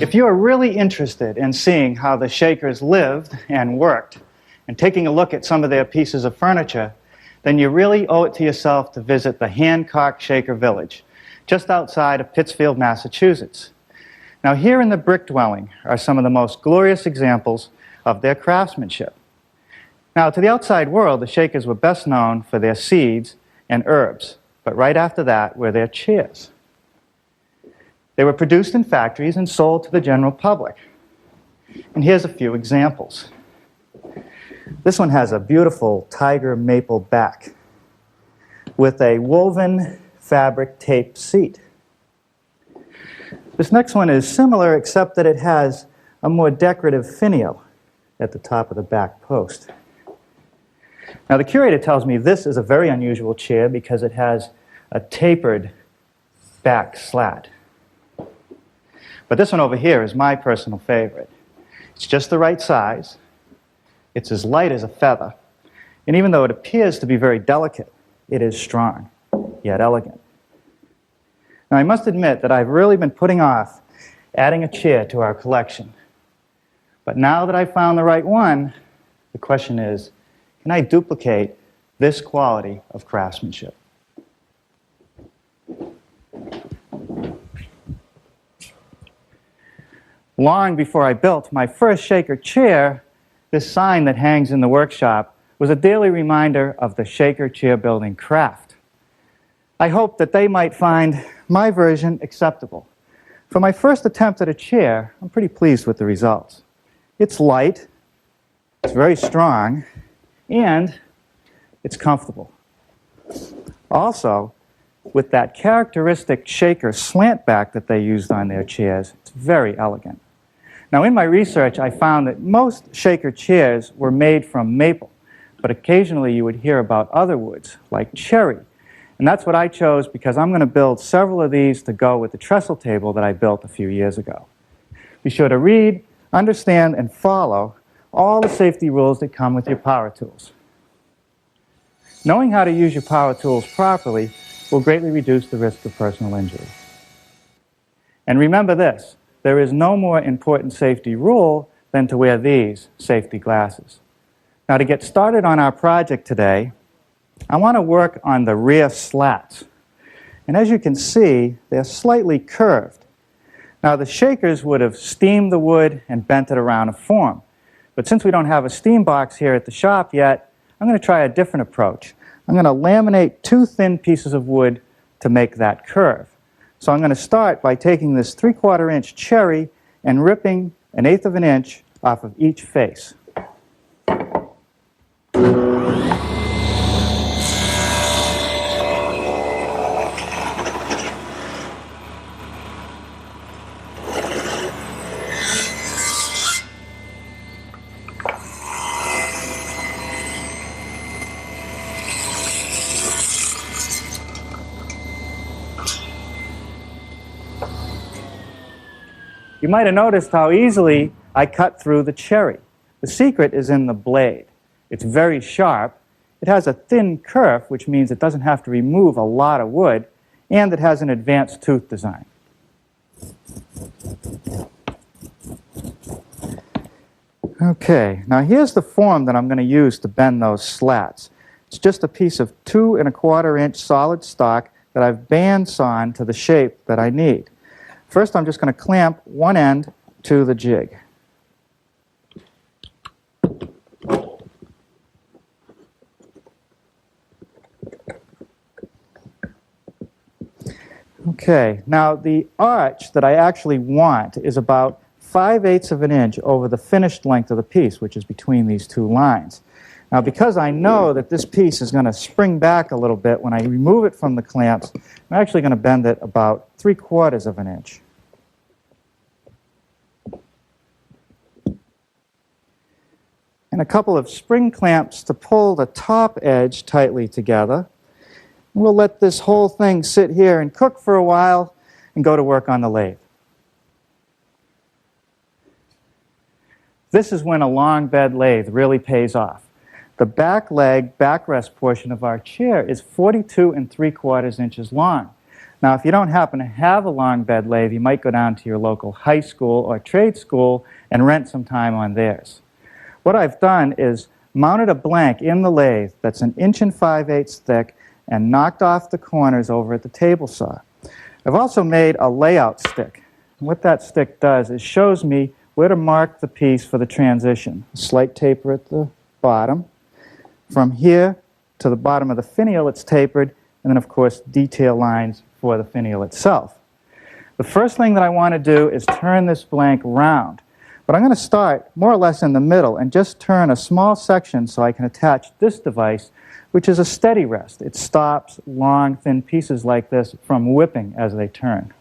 If you are really interested in seeing how the Shakers lived and worked, and taking a look at some of their pieces of furniture, then you really owe it to yourself to visit the Hancock Shaker Village, just outside of Pittsfield, Massachusetts. Now, here in the brick dwelling are some of the most glorious examples of their craftsmanship. Now, to the outside world, the Shakers were best known for their seeds and herbs, but right after that were their chairs. They were produced in factories and sold to the general public. And here's a few examples. This one has a beautiful tiger maple back with a woven fabric tape seat. This next one is similar, except that it has a more decorative finial at the top of the back post. Now, the curator tells me this is a very unusual chair because it has a tapered back slat. But this one over here is my personal favorite. It's just the right size. It's as light as a feather. And even though it appears to be very delicate, it is strong, yet elegant. Now, I must admit that I've really been putting off adding a chair to our collection. But now that I've found the right one, the question is, can I duplicate this quality of craftsmanship? Long before I built my first Shaker chair, this sign that hangs in the workshop was a daily reminder of the Shaker chair building craft. I hoped that they might find my version acceptable. For my first attempt at a chair, I'm pretty pleased with the results. It's light, it's very strong, and it's comfortable. Also, with that characteristic Shaker slant back that they used on their chairs, it's very elegant. Now, in my research, I found that most Shaker chairs were made from maple, but occasionally you would hear about other woods, like cherry. And that's what I chose because I'm going to build several of these to go with the trestle table that I built a few years ago. Be sure to read, understand, and follow all the safety rules that come with your power tools. Knowing how to use your power tools properly will greatly reduce the risk of personal injury. And remember this, there is no more important safety rule than to wear these safety glasses. Now, to get started on our project today, I want to work on the rear slats. And as you can see, they're slightly curved. Now, the Shakers would have steamed the wood and bent it around a form. But since we don't have a steam box here at the shop yet, I'm going to try a different approach. I'm going to laminate 2 thin pieces of wood to make that curve. So I'm going to start by taking this 3/4 inch cherry and ripping 1/8 of an inch off of each face. You might have noticed how easily I cut through the cherry. The secret is in the blade. It's very sharp. It has a thin kerf, which means it doesn't have to remove a lot of wood, and it has an advanced tooth design. Okay, now here's the form that I'm going to use to bend those slats. It's just a piece of 2 1/4 inch solid stock that I've bandsawn to the shape that I need. First, I'm just going to clamp one end to the jig. Okay, now the arch that I actually want is about 5/8 of an inch over the finished length of the piece, which is between these 2 lines. Now, because I know that this piece is going to spring back a little bit when I remove it from the clamps, I'm actually going to bend it about 3/4 of an inch. And a couple of spring clamps to pull the top edge tightly together. We'll let this whole thing sit here and cook for a while and go to work on the lathe. This is when a long bed lathe really pays off. The back leg, backrest portion of our chair is 42 3/4 inches long. Now, if you don't happen to have a long bed lathe, you might go down to your local high school or trade school and rent some time on theirs. What I've done is mounted a blank in the lathe that's 1 5/8 inches thick and knocked off the corners over at the table saw. I've also made a layout stick. What that stick does is shows me where to mark the piece for the transition. A slight taper at the bottom. From here to the bottom of the finial, it's tapered, and then, of course, detail lines for the finial itself. The first thing that I want to do is turn this blank round. But I'm going to start more or less in the middle and just turn a small section so I can attach this device, which is a steady rest. It stops long, thin pieces like this from whipping as they turn.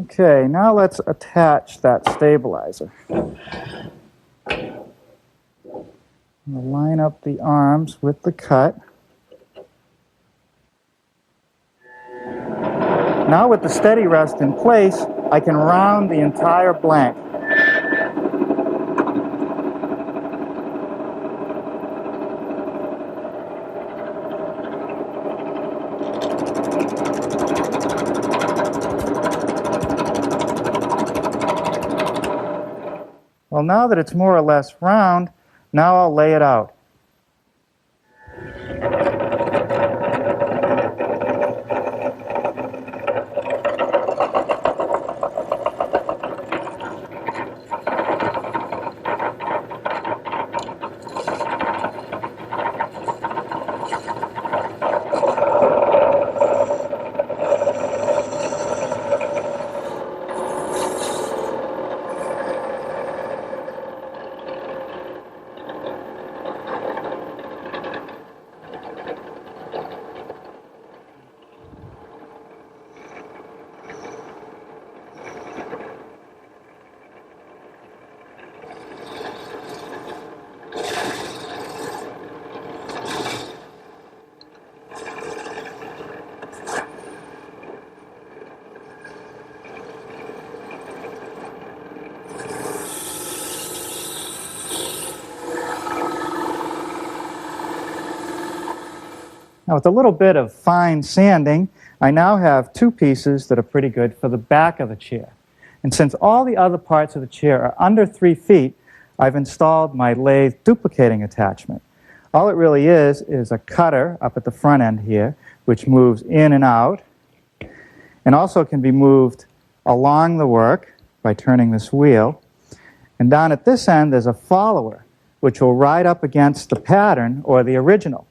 Okay, now let's attach that stabilizer. I'll line up the arms with the cut. Now with the steady rest in place, I can round the entire blank. Well, now that it's more or less round, now I'll lay it out. Now, with a little bit of fine sanding, I now have two pieces that are pretty good for the back of the chair. And since all the other parts of the chair are under 3 feet, I've installed my lathe duplicating attachment. All it really is a cutter up at the front end here, which moves in and out, and also can be moved along the work by turning this wheel. And down at this end, there's a follower, which will ride up against the pattern or the original.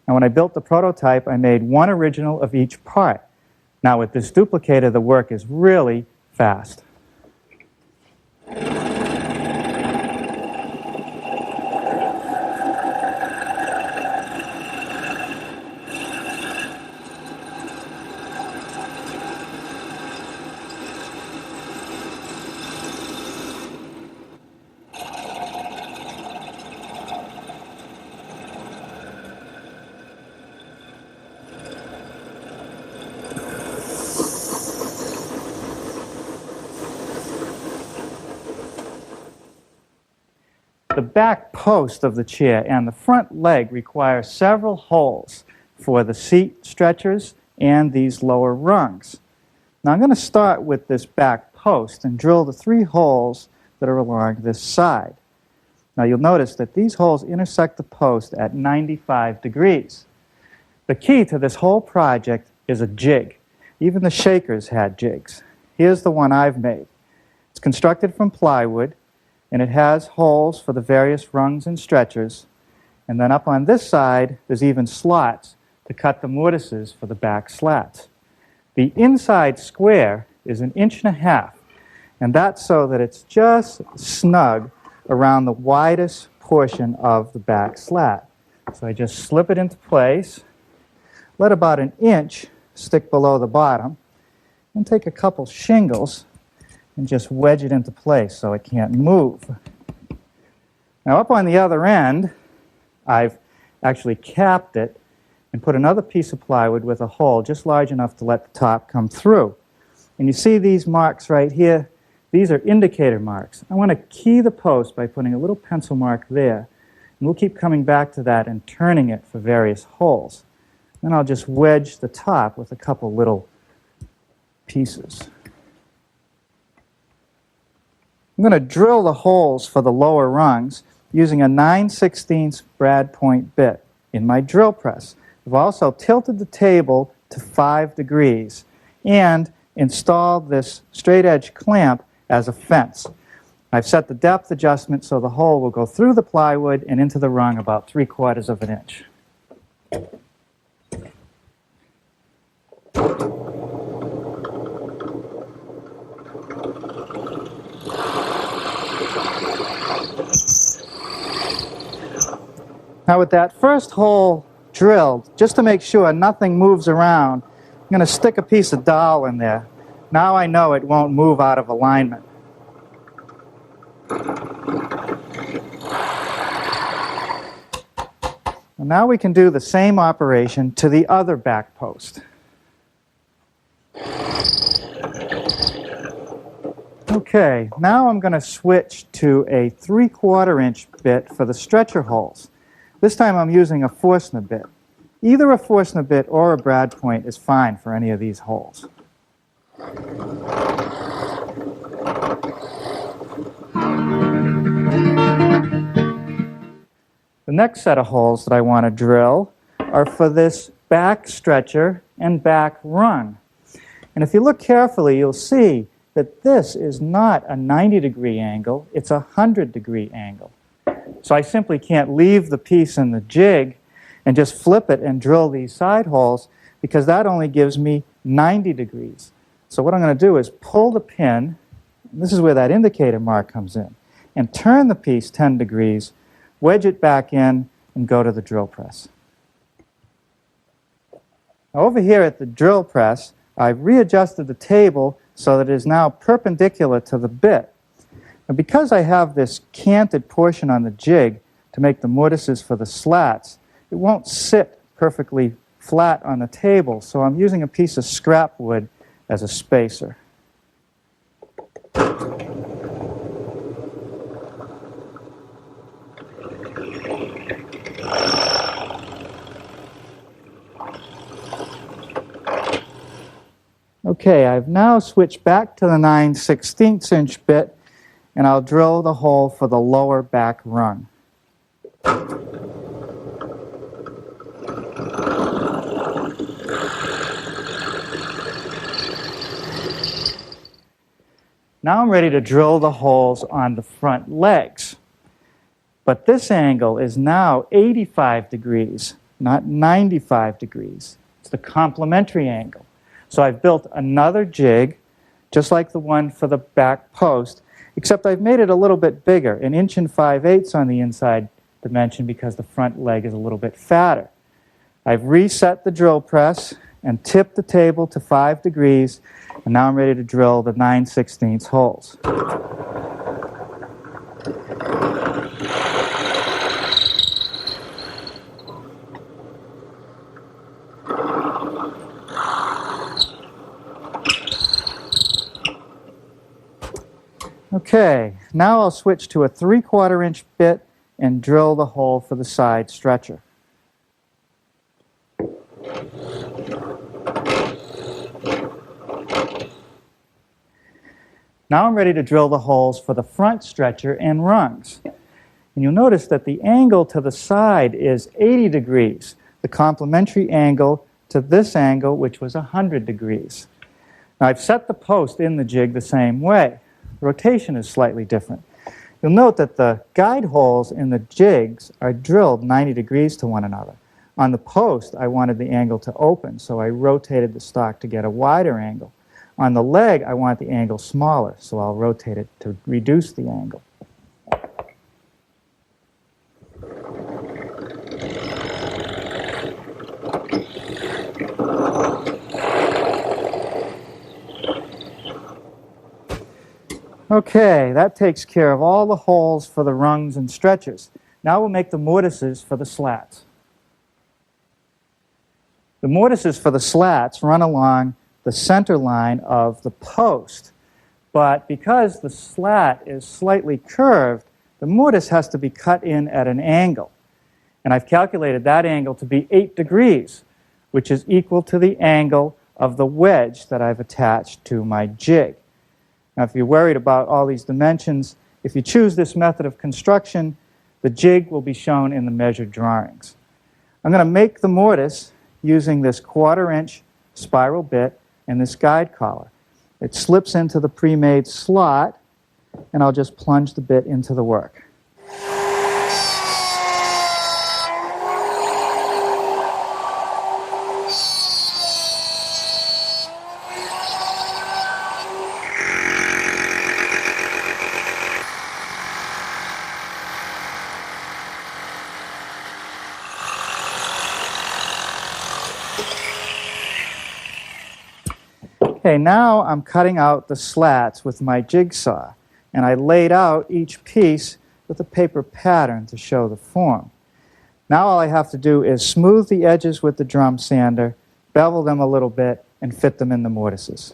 Now, when I built the prototype, I made one original of each part. Now, with this duplicator, the work is really fast. The back post of the chair and the front leg require several holes for the seat stretchers and these lower rungs. Now I'm going to start with this back post and drill the 3 holes that are along this side. Now you'll notice that these holes intersect the post at 95 degrees. The key to this whole project is a jig. Even the Shakers had jigs. Here's the one I've made. It's constructed from plywood, and it has holes for the various rungs and stretchers. And then up on this side, there's even slots to cut the mortises for the back slats. The inside square is 1.5 inches, and that's so that it's just snug around the widest portion of the back slat. So I just slip it into place, let about 1 inch stick below the bottom, and take a couple shingles and just wedge it into place so it can't move. Now up on the other end, I've actually capped it and put another piece of plywood with a hole just large enough to let the top come through. And you see these marks right here? These are indicator marks. I want to key the post by putting a little pencil mark there. And we'll keep coming back to that and turning it for various holes. Then I'll just wedge the top with a couple little pieces. I'm going to drill the holes for the lower rungs using a 9/16 brad point bit in my drill press. I've also tilted the table to 5 degrees and installed this straight edge clamp as a fence. I've set the depth adjustment so the hole will go through the plywood and into the rung about 3/4 of an inch. Now with that first hole drilled, just to make sure nothing moves around, I'm going to stick a piece of dowel in there. Now I know it won't move out of alignment. And now we can do the same operation to the other back post. Okay, now I'm going to switch to a 3/4 inch bit for the stretcher holes. This time I'm using a Forstner bit. Either a Forstner bit or a brad point is fine for any of these holes. The next set of holes that I want to drill are for this back stretcher and back rung. And if you look carefully, you'll see that this is not a 90-degree angle, it's a 100-degree angle. So I simply can't leave the piece in the jig and just flip it and drill these side holes, because that only gives me 90 degrees. So what I'm going to do is pull the pin, this is where that indicator mark comes in, and turn the piece 10 degrees, wedge it back in, and go to the drill press. Now over here at the drill press, I've readjusted the table so that it is now perpendicular to the bit. And because I have this canted portion on the jig to make the mortises for the slats, it won't sit perfectly flat on the table, so I'm using a piece of scrap wood as a spacer. Okay, I've now switched back to the 9/16 inch bit, and I'll drill the hole for the lower back rung. Now I'm ready to drill the holes on the front legs. But this angle is now 85 degrees, not 95 degrees. It's the complementary angle. So I've built another jig, just like the one for the back post, except I've made it a little bit bigger, 1 5/8 inches on the inside dimension because the front leg is a little bit fatter. I've reset the drill press and tipped the table to 5 degrees, and now I'm ready to drill the 9/16 holes. Okay, now I'll switch to a 3/4 inch bit and drill the hole for the side stretcher. Now I'm ready to drill the holes for the front stretcher and rungs. And you'll notice that the angle to the side is 80 degrees, the complementary angle to this angle, which was 100 degrees. Now I've set the post in the jig the same way. The rotation is slightly different. You'll note that the guide holes in the jigs are drilled 90 degrees to one another. On the post, I wanted the angle to open, so I rotated the stock to get a wider angle. On the leg, I want the angle smaller, so I'll rotate it to reduce the angle. Okay, that takes care of all the holes for the rungs and stretchers. Now we'll make the mortises for the slats. The mortises for the slats run along the center line of the post. But because the slat is slightly curved, the mortise has to be cut in at an angle. And I've calculated that angle to be 8 degrees, which is equal to the angle of the wedge that I've attached to my jig. Now, if you're worried about all these dimensions, if you choose this method of construction, the jig will be shown in the measured drawings. I'm going to make the mortise using this 1/4-inch spiral bit and this guide collar. It slips into the pre-made slot, and I'll just plunge the bit into the work. Okay, now I'm cutting out the slats with my jigsaw, and I laid out each piece with a paper pattern to show the form. Now all I have to do is smooth the edges with the drum sander, bevel them a little bit, and fit them in the mortises.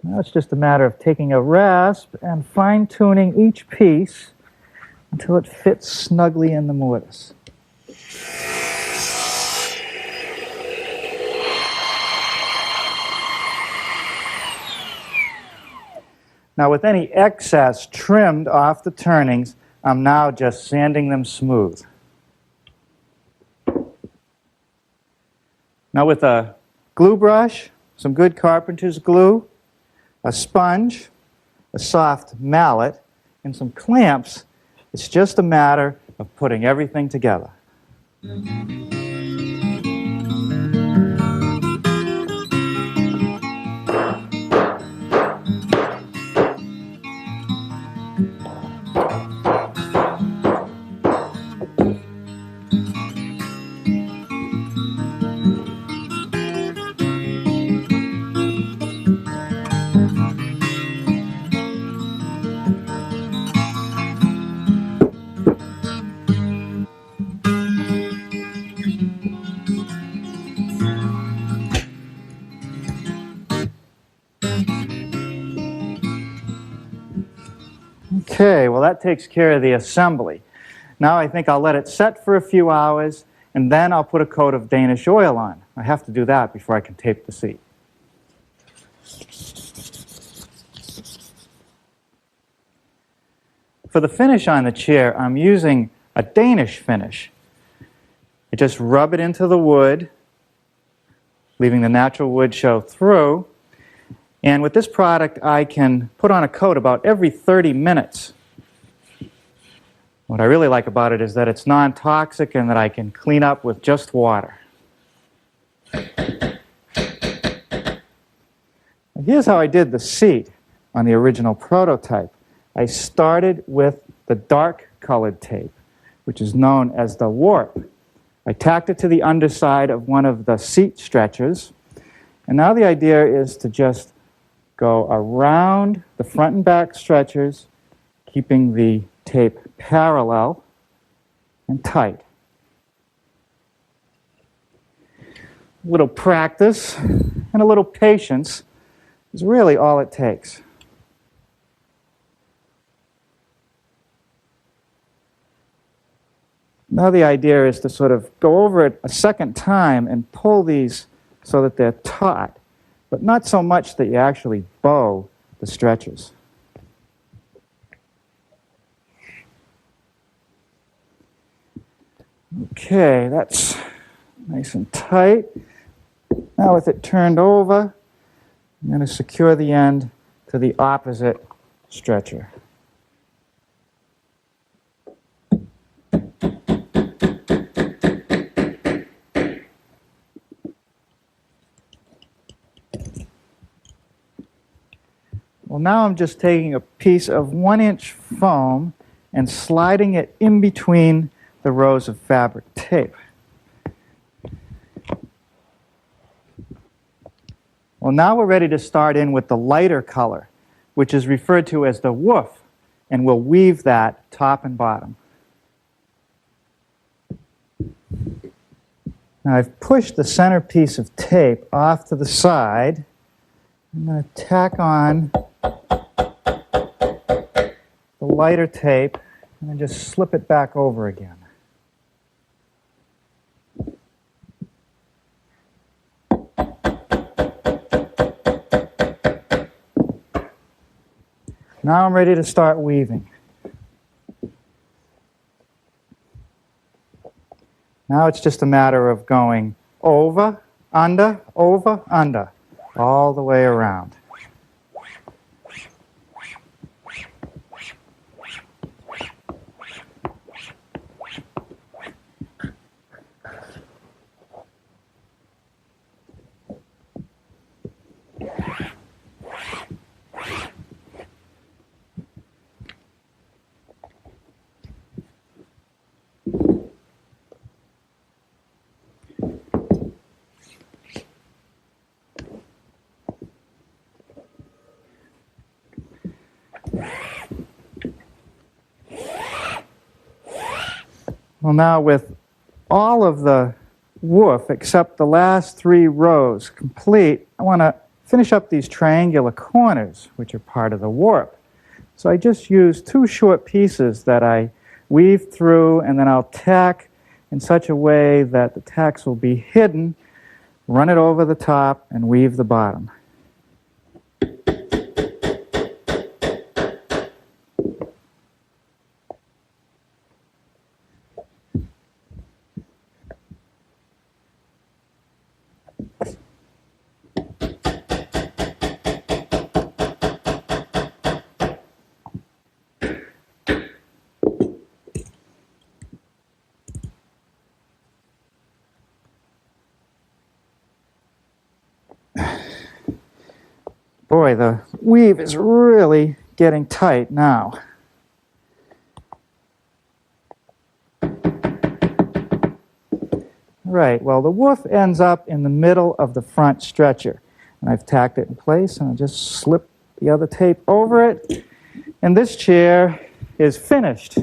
Now it's just a matter of taking a rasp and fine-tuning each piece until it fits snugly in the mortise. Now with any excess trimmed off the turnings, I'm now just sanding them smooth. Now with a glue brush, some good carpenter's glue, a sponge, a soft mallet, and some clamps, it's just a matter of putting everything together. Okay, well that takes care of the assembly. Now I think I'll let it set for a few hours, and then I'll put a coat of Danish oil on. I have to do that before I can tape the seat. For the finish on the chair, I'm using a Danish finish. I just rub it into the wood, leaving the natural wood show through. And with this product, I can put on a coat about every 30 minutes. What I really like about it is that it's non-toxic and that I can clean up with just water. Here's how I did the seat on the original prototype. I started with the dark colored tape, which is known as the warp. I tacked it to the underside of one of the seat stretchers, and now the idea is to just go around the front and back stretchers, keeping the tape parallel and tight. A little practice and a little patience is really all it takes. Now the idea is to sort of go over it a second time and pull these so that they're taut, but not so much that you actually bow the stretchers. Okay, that's nice and tight. Now with it turned over, I'm going to secure the end to the opposite stretcher. Well, now I'm just taking a piece of 1-inch foam and sliding it in between the rows of fabric tape. Well, now we're ready to start in with the lighter color, which is referred to as the woof, and we'll weave that top and bottom. Now I've pushed the center piece of tape off to the side. I'm going to tack on the lighter tape and then just slip it back over again. Now I'm ready to start weaving. Now it's just a matter of going over, under, all the way around. Well, now with all of the woof except the last 3 rows complete, I want to finish up these triangular corners, which are part of the warp. So I just use 2 short pieces that I weave through, and then I'll tack in such a way that the tacks will be hidden, run it over the top, and weave the bottom. Boy, the weave is really getting tight now. Right, well, the woof ends up in the middle of the front stretcher. And I've tacked it in place, and I'll just slip the other tape over it. And this chair is finished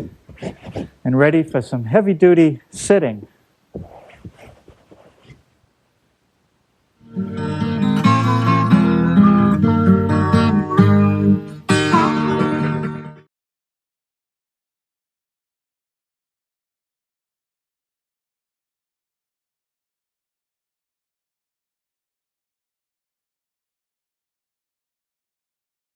and ready for some heavy-duty sitting.